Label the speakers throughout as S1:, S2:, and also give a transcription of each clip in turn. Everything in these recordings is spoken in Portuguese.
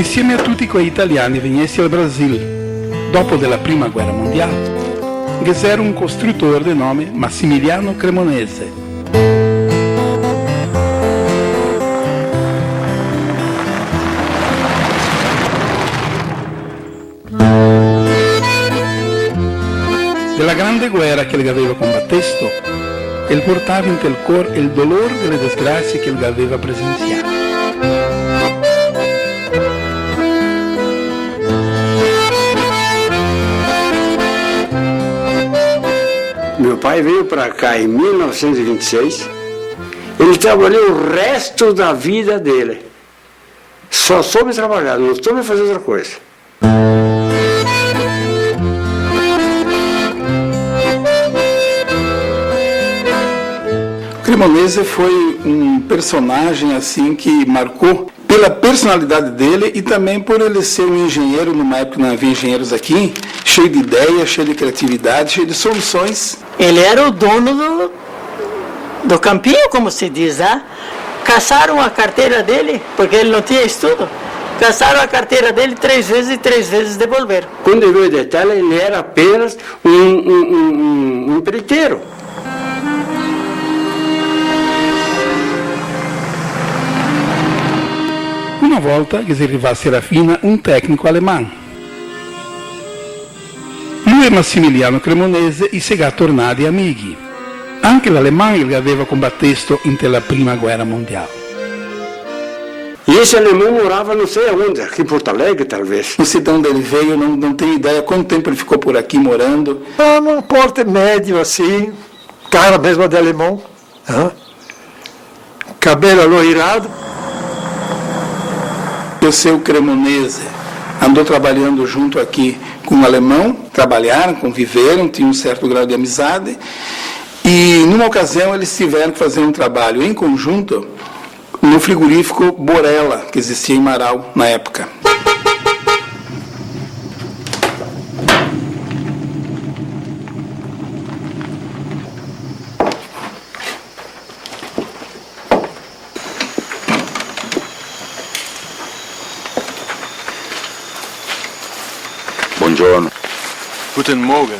S1: Insieme a tutti quei italiani venissi al Brasile, dopo della Prima Guerra Mondiale, che era un costruttore di nome Massimiliano Cremonese. Della grande guerra che aveva combattuto, ele portava in tel cor il dolore delle disgrazie che ele aveva presenciato.
S2: Meu pai veio para cá em 1926, ele trabalhou o resto da vida dele. Só soube trabalhar, não soube fazer outra coisa.
S1: Cremonese foi um personagem assim que marcou pela personalidade dele e também por ele ser um engenheiro, numa época que não havia engenheiros aqui, cheio de ideias, cheio de criatividade, cheio de soluções.
S3: Ele era o dono do campinho, como se diz, né? Caçaram a carteira dele, porque ele não tinha estudo. Caçaram a carteira dele 3 vezes e 3 vezes devolveram.
S2: Quando eu vi o detalhe, ele era apenas um empreiteiro.
S1: Una volta che si arrivasse a Serafina un tecnico alemão. Lui e Massimiliano Cremonese si sono tornati amici. Anche l'Alemagna che aveva combattuto nella Prima Guerra Mondiale.
S2: E esse alemão morava não sei aonde, aqui em Porto Alegre, talvez.
S1: Não sei de onde ele veio, não tenho ideia quanto tempo ele ficou por aqui morando.
S4: Num porte médio, assim, cara mesmo de alemão, cabelo aloirado.
S1: O seu Cremonese andou trabalhando junto aqui com um alemão, trabalharam, conviveram, tinham um certo grau de amizade, e numa ocasião eles tiveram que fazer um trabalho em conjunto no frigorífico Borella, que existia em Marau na época.
S5: Buongiorno.
S6: Guten Morgen.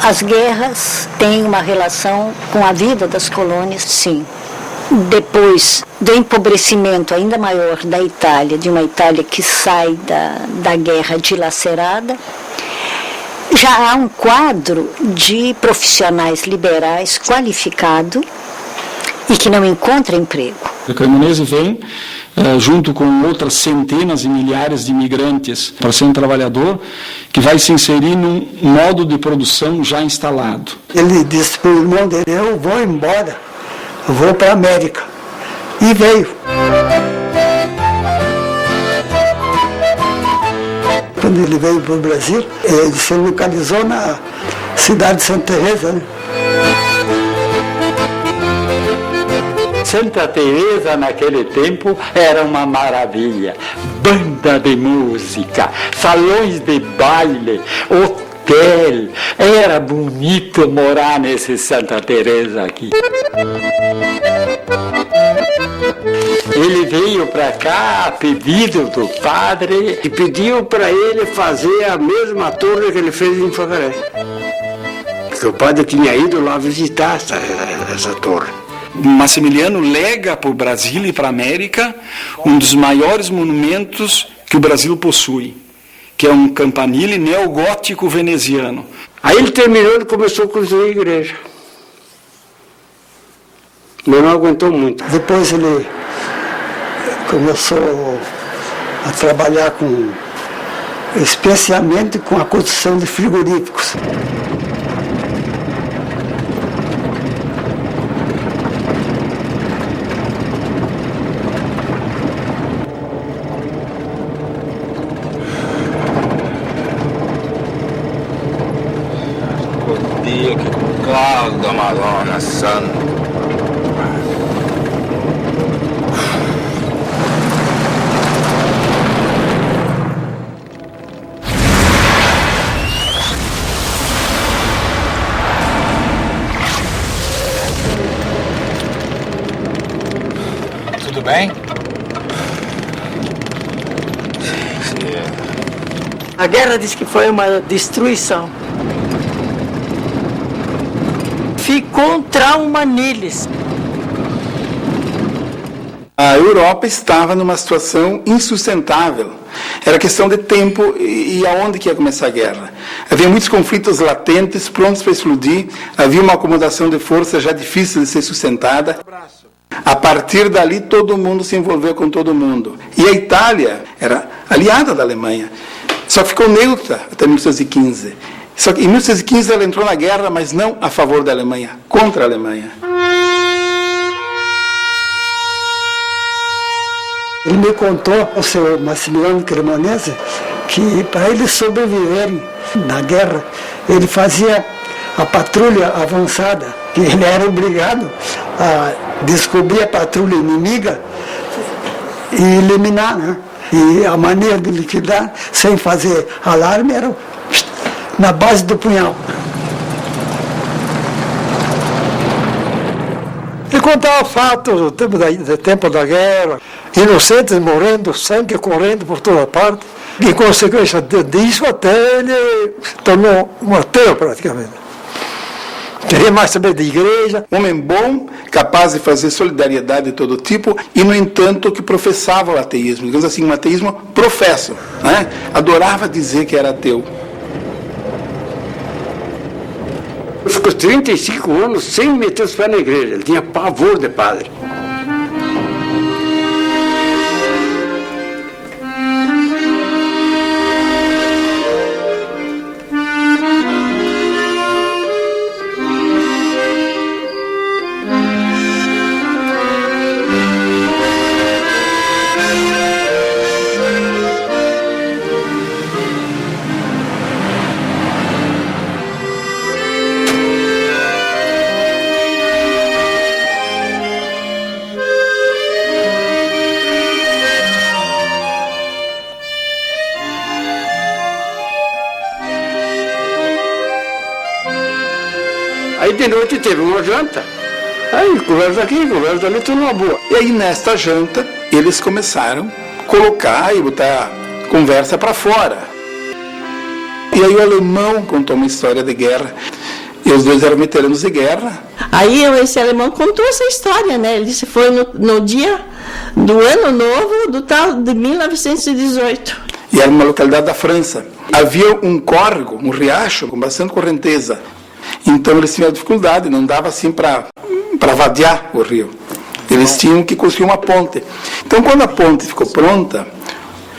S7: As guerras têm uma relação com a vida das colônias, sim. Depois do empobrecimento ainda maior da Itália, de uma Itália que sai da guerra dilacerada, já há um quadro de profissionais liberais qualificados e que não encontra emprego.
S8: O Cremonese vem junto com outras centenas e milhares de imigrantes para ser um trabalhador que vai se inserir num modo de produção já instalado.
S4: Ele disse para o irmão dele, eu vou embora, eu vou para a América. E veio. Quando ele veio para o Brasil, ele se localizou na cidade de Santa Teresa, né?
S9: Santa Teresa naquele tempo era uma maravilha. Banda de música, salões de baile, hotel. Era bonito morar nesse Santa Teresa aqui. Ele veio para cá a pedido do padre
S2: E pediu para ele fazer a mesma torre que ele fez em Facaré. Porque o padre tinha ido lá visitar essa torre.
S8: Massimiliano lega para o Brasil e para a América um dos maiores monumentos que o Brasil possui, que é um campanile neogótico veneziano.
S2: Aí ele terminou e começou a construir a igreja. Mas não aguentou muito.
S4: Depois ele começou a trabalhar especialmente com a construção de frigoríficos.
S5: Ronaldo, Madonna Santa.
S6: Tudo bem?
S3: A guerra diz que foi uma destruição. Ficou um trauma neles.
S1: A Europa estava numa situação insustentável. Era questão de tempo e aonde que ia começar a guerra. Havia muitos conflitos latentes, prontos para explodir. Havia uma acomodação de forças já difícil de ser sustentada. A partir dali, todo mundo se envolveu com todo mundo. E a Itália era aliada da Alemanha. Só que ficou neutra até 1915. Só que em 1915 ela entrou na guerra, mas não a favor da Alemanha, contra a Alemanha.
S4: Ele me contou, o seu Massimiliano Cremonese, que para eles sobreviverem na guerra, ele fazia a patrulha avançada, que ele era obrigado a descobrir a patrulha inimiga e eliminar, né? E a maneira de liquidar, sem fazer alarme, era na base do punhal.
S2: Ele contava fatos do tempo da guerra, inocentes morrendo, sangue correndo por toda parte. Em consequência disso, até ele se tornou um ateu praticamente. Queria mais saber de igreja.
S1: Homem bom, capaz de fazer solidariedade de todo tipo, e, no entanto, que professava o ateísmo. Digamos assim, um ateísmo professo, né? Adorava dizer que era ateu.
S2: Ele ficou 35 anos sem meter os pés na igreja. Ele tinha pavor de padre. Aí de noite teve uma janta. Aí conversa aqui, conversa ali, tudo numa boa.
S1: E aí, nesta janta, eles começaram a colocar e botar a conversa para fora. E aí o alemão contou uma história de guerra. E os dois eram veteranos de guerra.
S10: Aí esse alemão contou essa história, né? Ele disse que foi no dia do ano novo do tal de 1918.
S1: E era uma localidade da França. Havia um córrego, um riacho com bastante correnteza. Então eles tinham dificuldade, não dava assim para vadear o rio. Eles tinham que construir uma ponte. Então, quando a ponte ficou pronta,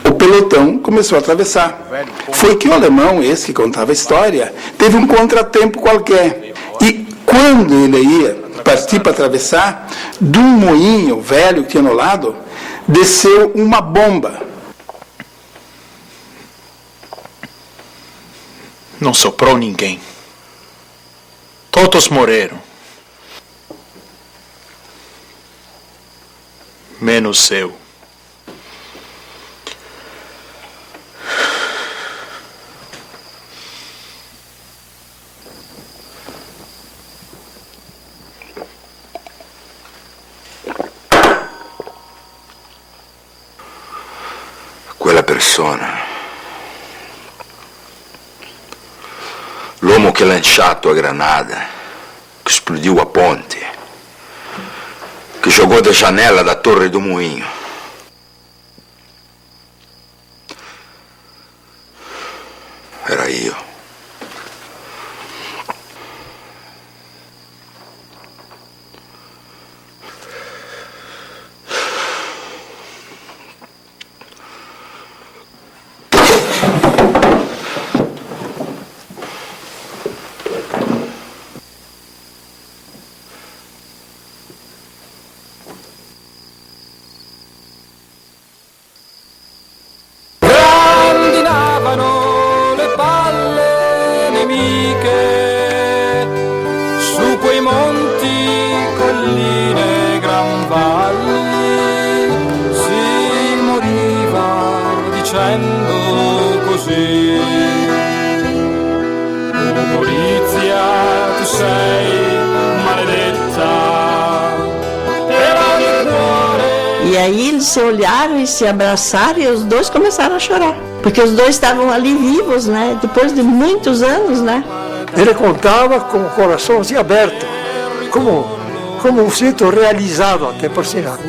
S1: o pelotão começou a atravessar. Foi que o alemão, esse que contava a história, teve um contratempo qualquer. E quando ele ia partir para atravessar, de um moinho velho que tinha no lado, desceu uma bomba.
S6: Não soprou ninguém. Todos morreram. Menos eu.
S5: Quella persona, l'uomo che ha lanciato a granada, che esplodiu a ponte, che jogou da janela da torre do moinho. Era io.
S10: E aí eles se olharam e se abraçaram e os dois começaram a chorar. Porque os dois estavam ali vivos, né? Depois de muitos anos, né?
S2: Ele contava com o coração assim aberto, como um sito realizado até por sinal.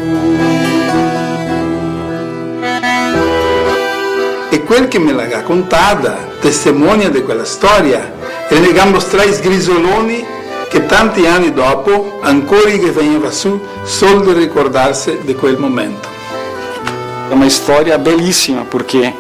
S1: E quel che me l'ha raccontata, testimonia di quella storia, erano i gambostrais grisoloni che tanti anni dopo ancora che veniva su solo di ricordarsi di quel momento.
S8: É uma história belíssima, porque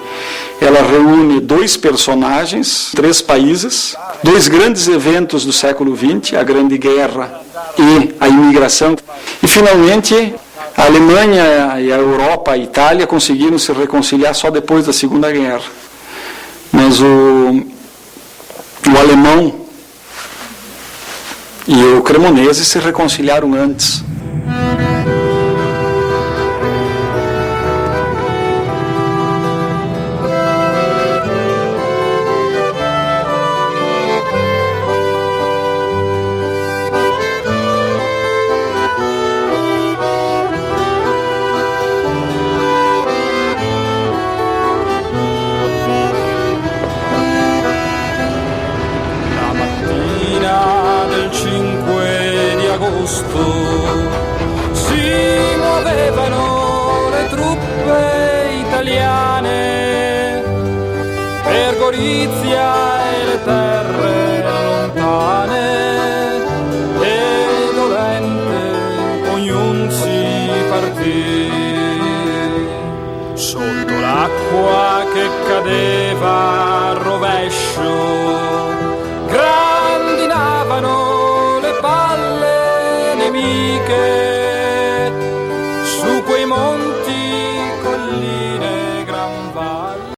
S8: ela reúne dois personagens, 3 países, 2 grandes eventos do século XX, a Grande Guerra e a imigração. E, finalmente, a Alemanha e a Europa, a Itália, conseguiram se reconciliar só depois da Segunda Guerra. Mas o alemão e o Cremonese se reconciliaram antes.
S11: Si muovevano le truppe italiane per Gorizia e le terre lontane, e dolente ognuno si partì. Sotto l'acqua che cadeva a rovescio